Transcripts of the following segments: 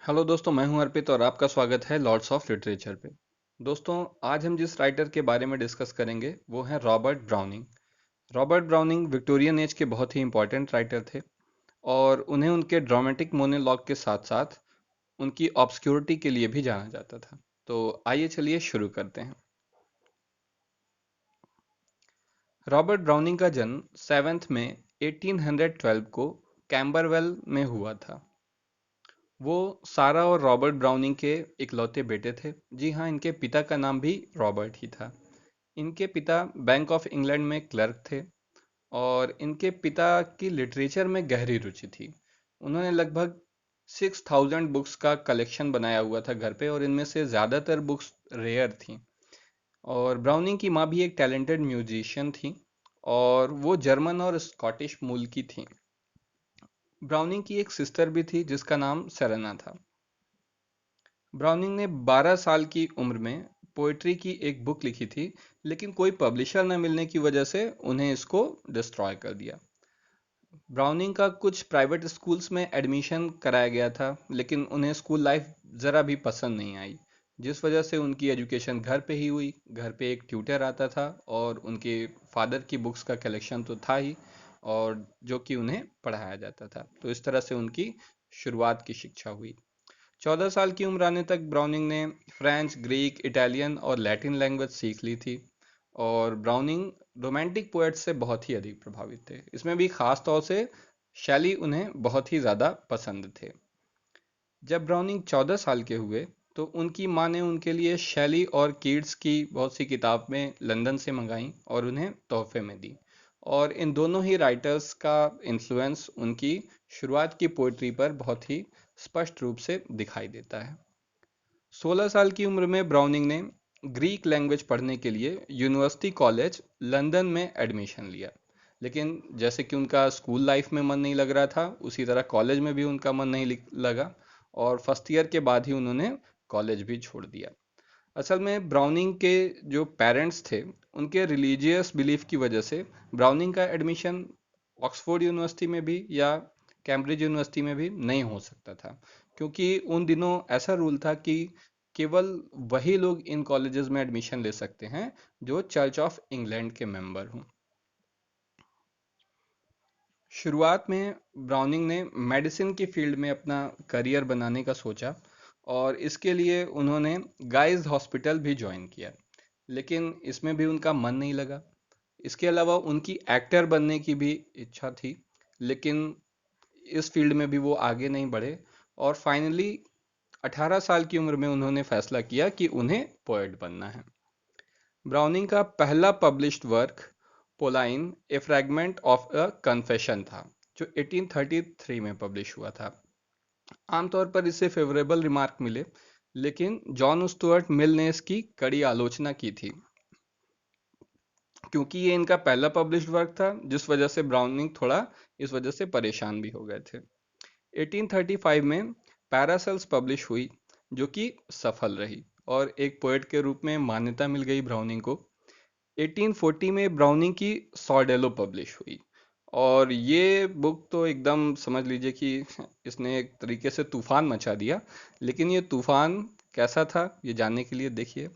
Hello दोस्तों, मैं हूं अर्पित और आपका स्वागत है लॉर्ड्स ऑफ लिटरेचर पे। दोस्तों, आज हम जिस राइटर के बारे में डिस्कस करेंगे वो हैं Robert browning. Robert browning Victorian age के बहुत ही इंपॉर्टेंट राइटर थे और उन्हें उनके ड्रामेटिक मोनोलॉग के साथ साथ उनकी ऑब्सक्योरिटी के लिए भी जाना जाता था। तो आइए चलिए शुरू करते हैं। रॉबर्ट ब्राउनिंग का जन्म 7 मई 1812 को कैम्बरवेल में हुआ था। वो सारा और रॉबर्ट ब्राउनिंग के इकलौते बेटे थे। जी हाँ, इनके पिता का नाम भी रॉबर्ट ही था। इनके पिता बैंक ऑफ इंग्लैंड में क्लर्क थे और इनके पिता की लिटरेचर में गहरी रुचि थी। उन्होंने लगभग 6000 बुक्स का कलेक्शन बनाया हुआ था घर पे और इनमें से ज़्यादातर बुक्स रेयर थी। और ब्राउनिंग की माँ भी एक टैलेंटेड म्यूजिशियन थी और वो जर्मन और स्कॉटिश मूल की थी। ब्राउनिंग की एक सिस्टर भी थी जिसका नाम सेरेना था। ब्राउनिंग ने 12 साल की उम्र में पोइट्री की एक बुक लिखी थी, लेकिन कोई पब्लिशर न मिलने की वजह से उन्हें इसको डिस्ट्रॉय कर दिया। ब्राउनिंग का कुछ प्राइवेट स्कूल्स में एडमिशन कराया गया था, लेकिन उन्हें स्कूल लाइफ ज़रा भी पसंद नहीं आई, जिस वजह से उनकी एजुकेशन घर पे ही हुई। घर पे एक ट्यूटर आता था और उनके फादर की बुक्स का कलेक्शन तो था ही, और जो कि उन्हें पढ़ाया जाता था। तो इस तरह से उनकी शुरुआत की शिक्षा हुई। 14 साल की उम्र आने तक ब्राउनिंग ने फ्रेंच, ग्रीक, इटालियन और लैटिन लैंग्वेज सीख ली थी। और ब्राउनिंग रोमांटिक पोएट्स से बहुत ही अधिक प्रभावित थे। इसमें भी खास तौर से शैली उन्हें बहुत ही ज़्यादा पसंद थे। जब ब्राउनिंग 14 साल के हुए तो उनकी माँ ने उनके लिए शैली और कीट्स की बहुत सी किताबें लंदन से मंगाई और उन्हें तोहफे में दी। और इन दोनों ही राइटर्स का इन्फ्लुएंस उनकी शुरुआत की पोइट्री पर बहुत ही स्पष्ट रूप से दिखाई देता है। 16 साल की उम्र में ब्राउनिंग ने ग्रीक लैंग्वेज पढ़ने के लिए यूनिवर्सिटी कॉलेज लंदन में एडमिशन लिया। लेकिन जैसे कि उनका स्कूल लाइफ में मन नहीं लग रहा था, उसी तरह कॉलेज में भी उनका मन नहीं लगा और फर्स्ट ईयर के बाद ही उन्होंने कॉलेज भी छोड़ दिया। असल में ब्राउनिंग के जो पेरेंट्स थे, उनके रिलीजियस बिलीफ की वजह से ब्राउनिंग का एडमिशन ऑक्सफोर्ड यूनिवर्सिटी में भी या कैम्ब्रिज यूनिवर्सिटी में भी नहीं हो सकता था, क्योंकि उन दिनों ऐसा रूल था कि केवल वही लोग इन कॉलेजेस में एडमिशन ले सकते हैं जो चर्च ऑफ इंग्लैंड के मेंबर हों। शुरुआत में ब्राउनिंग ने मेडिसिन की फील्ड में अपना करियर बनाने का सोचा और इसके लिए उन्होंने गाइज हॉस्पिटल भी ज्वाइन किया, लेकिन इसमें भी उनका मन नहीं लगा। इसके अलावा उनकी एक्टर बनने की भी इच्छा थी, लेकिन इस फील्ड में भी वो आगे नहीं बढ़े और फाइनली 18 साल की उम्र में उन्होंने फैसला किया कि उन्हें पोएट बनना है। ब्राउनिंग का पहला published work Pauline a fragment of a confession था, जो 1833 में पब्लिश हुआ था। आमतौर पर इसे फेवरेबल रिमार्क मिले, लेकिन जॉन स्टुअर्ट मिल ने इसकी कड़ी आलोचना की थी, क्योंकि ये इनका पहला पब्लिश्ड वर्क था, जिस वजह से ब्राउनिंग थोड़ा इस वजह से परेशान भी हो गए थे। 1835 में पैरासेल्स पब्लिश हुई, जो कि सफल रही और एक पोएट के रूप में मान्यता मिल गई ब्राउनिंग को। 1840 में ब्राउनिंग की सॉर्डेलो पब्लिश हुई और ये बुक तो एकदम समझ लीजिए कि इसने एक तरीके से तूफान मचा दिया। लेकिन ये तूफान कैसा था, ये जानने के लिए देखिए।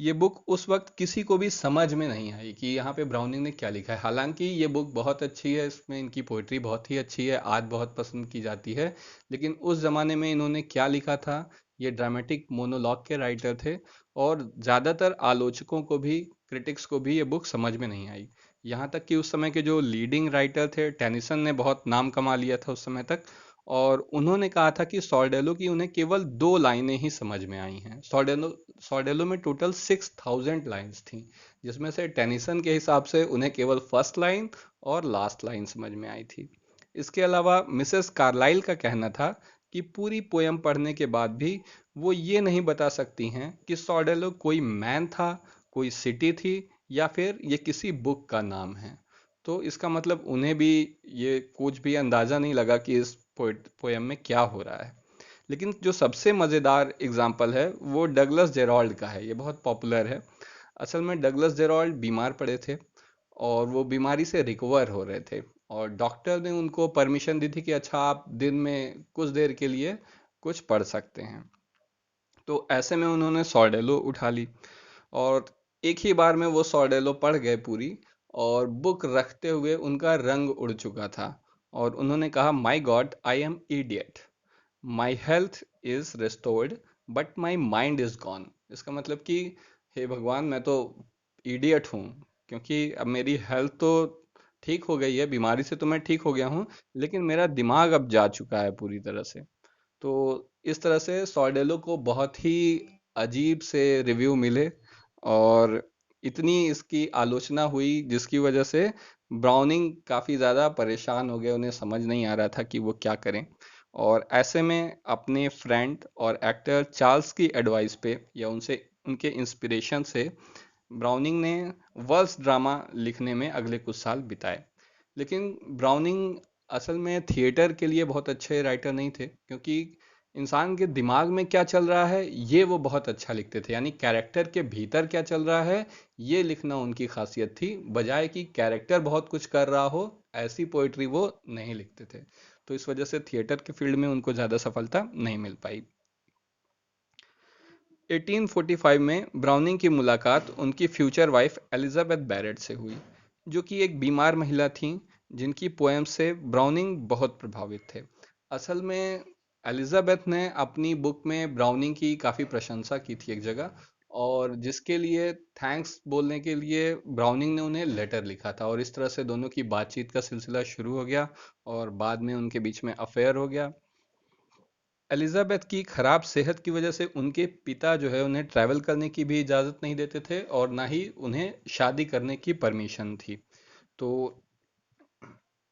ये बुक उस वक्त किसी को भी समझ में नहीं आई कि यहाँ पे ब्राउनिंग ने क्या लिखा है। हालांकि ये बुक बहुत अच्छी है, इसमें इनकी पोइट्री बहुत ही अच्छी है, आज बहुत पसंद की जाती है। लेकिन उस ज़माने में इन्होंने क्या लिखा था, ये ड्रामेटिक मोनोलॉग के राइटर थे और ज़्यादातर आलोचकों को भी, क्रिटिक्स को भी ये बुक समझ में नहीं आई। यहाँ तक कि उस समय के जो लीडिंग राइटर थे, टेनिसन ने बहुत नाम कमा लिया था उस समय तक, और उन्होंने कहा था कि सॉर्डेलो की उन्हें केवल 2 लाइनें ही समझ में आई हैं। सॉर्डेलो सॉर्डेलो में टोटल 6000 लाइन्स थी, जिसमें से टेनिसन के हिसाब से उन्हें केवल फर्स्ट लाइन और लास्ट लाइन समझ में आई थी। इसके अलावा मिसेस कार्लाइल का कहना था कि पूरी पोयम पढ़ने के बाद भी वो ये नहीं बता सकती हैं कि सॉर्डेलो कोई मैन था, कोई सिटी थी, या फिर ये किसी बुक का नाम है। तो इसका मतलब उन्हें भी ये कुछ भी अंदाज़ा नहीं लगा कि इस पोएम में क्या हो रहा है। लेकिन जो सबसे मज़ेदार एग्जाम्पल है वो डगलस जेराल्ड का है। ये बहुत पॉपुलर है। असल में डगलस जेराल्ड बीमार पड़े थे और वो बीमारी से रिकवर हो रहे थे, और डॉक्टर ने उनको परमिशन दी थी कि अच्छा, आप दिन में कुछ देर के लिए कुछ पढ़ सकते हैं। तो ऐसे में उन्होंने सॉर्डेलो उठा ली और एक ही बार में वो सॉर्डेलो पढ़ गए पूरी, और बुक रखते हुए उनका रंग उड़ चुका था। और उन्होंने कहा, my God, I am idiot, my health is restored, but my mind is gone. इसका मतलब कि हे भगवान, मैं तो इडियट हूँ, क्योंकि अब मेरी हेल्थ तो ठीक हो गई है, बीमारी से तो मैं ठीक हो गया हूँ, लेकिन मेरा दिमाग अब जा चुका है पूरी तरह से। तो इस तरह से सॉर्डेलो को बहुत ही अजीब से रिव्यू मिले, और इतनी इसकी आलोचना हुई जिसकी वजह से ब्राउनिंग काफ़ी ज़्यादा परेशान हो गए, उन्हें समझ नहीं आ रहा था कि वो क्या करें। और ऐसे में अपने फ्रेंड और एक्टर चार्ल्स की एडवाइस पे या उनसे उनके इंस्पिरेशन से ब्राउनिंग ने वर्ल्स ड्रामा लिखने में अगले कुछ साल बिताए। लेकिन ब्राउनिंग असल में थिएटर के लिए बहुत अच्छे राइटर नहीं थे, क्योंकि इंसान के दिमाग में क्या चल रहा है ये वो बहुत अच्छा लिखते थे, यानी कैरेक्टर के भीतर क्या चल रहा है ये लिखना उनकी खासियत थी, बजाय कि कैरेक्टर बहुत कुछ कर रहा हो ऐसी पोइट्री वो नहीं लिखते थे। तो इस वजह से थिएटर के फील्ड में उनको ज़्यादा सफलता नहीं मिल पाई। 1845 में ब्राउनिंग की मुलाकात उनकी फ्यूचर वाइफ एलिजाबेथ बैरेट से हुई, जो कि एक बीमार महिला थीं, जिनकी पोएम से ब्राउनिंग बहुत प्रभावित थे। असल में एलिजाबेथ ने अपनी बुक में ब्राउनिंग की काफ़ी प्रशंसा की थी एक जगह, और जिसके लिए थैंक्स बोलने के लिए ब्राउनिंग ने उन्हें लेटर लिखा था, और इस तरह से दोनों की बातचीत का सिलसिला शुरू हो गया, और बाद में उनके बीच में अफेयर हो गया। एलिजाबेथ की खराब सेहत की वजह से उनके पिता जो है उन्हें ट्रैवल करने की भी इजाज़त नहीं देते थे, और ना ही उन्हें शादी करने की परमिशन थी। तो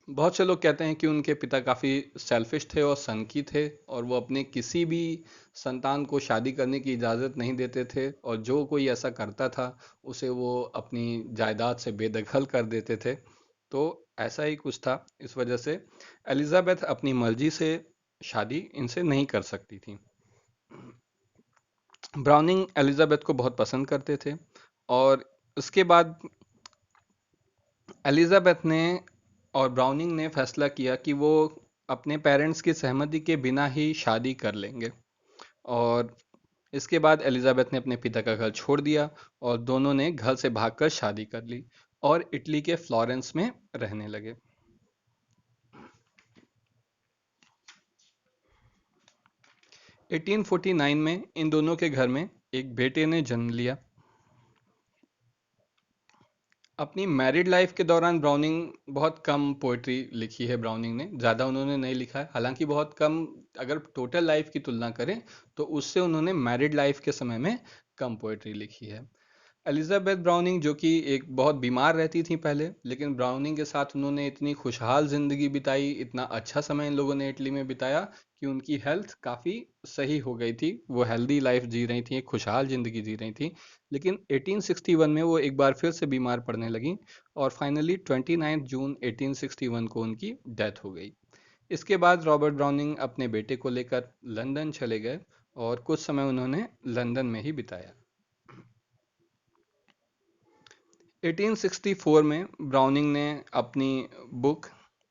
बहुत से लोग कहते हैं कि उनके पिता काफ़ी सेल्फिश थे और सनकी थे, और वो अपने किसी भी संतान को शादी करने की इजाज़त नहीं देते थे, और जो कोई ऐसा करता था उसे वो अपनी जायदाद से बेदखल कर देते थे। तो ऐसा ही कुछ था, इस वजह से एलिजाबेथ अपनी मर्जी से शादी इनसे नहीं कर सकती थी। ब्राउनिंग एलिजाबेथ को बहुत पसंद करते थे, और उसके बाद एलिजाबेथ ने और ब्राउनिंग ने फैसला किया कि वो अपने पेरेंट्स की सहमति के बिना ही शादी कर लेंगे। और इसके बाद एलिजाबेथ ने अपने पिता का घर छोड़ दिया, और दोनों ने घर से भागकर शादी कर ली और इटली के फ्लोरेंस में रहने लगे। 1849 में इन दोनों के घर में एक बेटे ने जन्म लिया। अपनी मैरिड लाइफ के दौरान ब्राउनिंग बहुत कम पोइट्री लिखी है, ब्राउनिंग ने ज़्यादा उन्होंने नहीं लिखा है, हालांकि बहुत कम। अगर टोटल लाइफ की तुलना करें तो उससे उन्होंने मैरिड लाइफ के समय में कम पोइट्री लिखी है। एलिजाबेथ ब्राउनिंग जो कि एक बहुत बीमार रहती थी पहले, लेकिन ब्राउनिंग के साथ उन्होंने इतनी खुशहाल ज़िंदगी बिताई, इतना अच्छा समय इन लोगों ने इटली में बिताया कि उनकी हेल्थ काफ़ी सही हो गई थी, वो हेल्दी लाइफ जी रही थी, एक खुशहाल ज़िंदगी जी रही थी। लेकिन 1861 में वो एक बार फिर से बीमार पड़ने लगी, और फाइनली 29 जून 1861 को उनकी डेथ हो गई। इसके बाद रॉबर्ट ब्राउनिंग अपने बेटे को लेकर लंदन चले गए, और कुछ समय उन्होंने लंदन में ही बिताया। 1864 में ब्राउनिंग ने अपनी बुक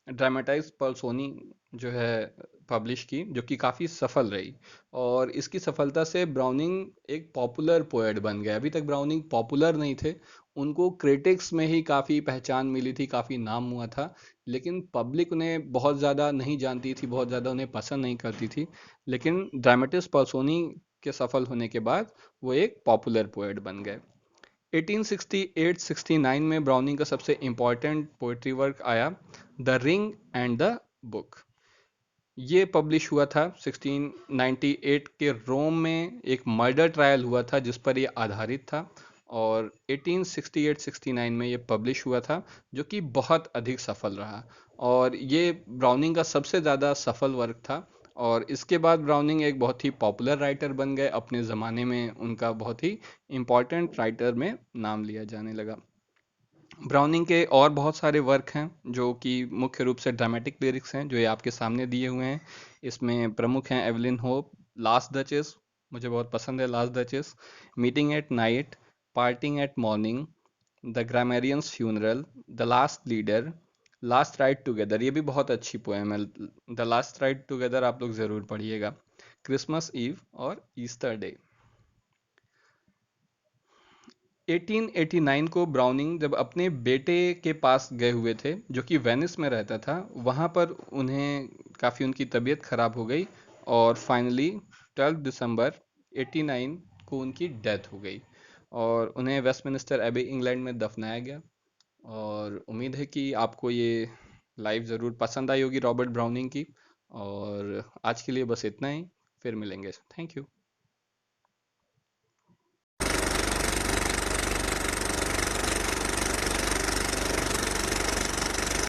ड्रामेटाइज पर्सोनी जो है पब्लिश की, जो कि काफ़ी सफल रही, और इसकी सफलता से ब्राउनिंग एक पॉपुलर पोएट बन गए। अभी तक ब्राउनिंग पॉपुलर नहीं थे, उनको क्रिटिक्स में ही काफ़ी पहचान मिली थी, काफ़ी नाम हुआ था, लेकिन पब्लिक उन्हें बहुत ज़्यादा नहीं जानती थी, बहुत ज़्यादा उन्हें पसंद नहीं करती थी। लेकिन ड्रामेटिस पर्सोनी के सफल होने के बाद वो एक पॉपुलर पोएट बन गए। 1868-69 में ब्राउनिंग का सबसे इम्पॉर्टेंट पोइट्री वर्क आया, the ring and the book. ये पब्लिश हुआ था 1698 के रोम में, एक मर्डर ट्रायल हुआ था जिस पर ये आधारित था, और 1868-69 में ये पब्लिश हुआ था, जो कि बहुत अधिक सफल रहा, और ये ब्राउनिंग का सबसे ज़्यादा सफल वर्क था। और इसके बाद ब्राउनिंग एक बहुत ही पॉपुलर राइटर बन गए, अपने ज़माने में उनका बहुत ही इम्पॉर्टेंट राइटर में नाम लिया जाने लगा। ब्राउनिंग के और बहुत सारे वर्क हैं जो कि मुख्य रूप से ड्रामेटिक लिरिक्स हैं, जो ये आपके सामने दिए हुए हैं। इसमें प्रमुख हैं एवलिन होप, लास्ट डचेस, मुझे बहुत पसंद है last duchess, meeting at night, parting at morning, the grammarian's funeral, the last leader, last ride together. ये भी बहुत अच्छी पोएम है, द लास्ट राइड टुगेदर आप लोग ज़रूर पढ़िएगा। क्रिसमस ईव और ईस्टर डे। 1889 को ब्राउनिंग जब अपने बेटे के पास गए हुए थे जो कि वेनिस में रहता था, वहाँ पर उन्हें काफ़ी उनकी तबीयत खराब हो गई और फाइनली 12 दिसंबर 89 को उनकी डेथ हो गई और उन्हें वेस्टमिनिस्टर एबी इंग्लैंड में दफनाया गया। और उम्मीद है कि आपको ये लाइफ ज़रूर पसंद आई होगी रॉबर्ट ब्राउनिंग की। और आज के लिए बस इतना ही, फिर मिलेंगे। Thank you.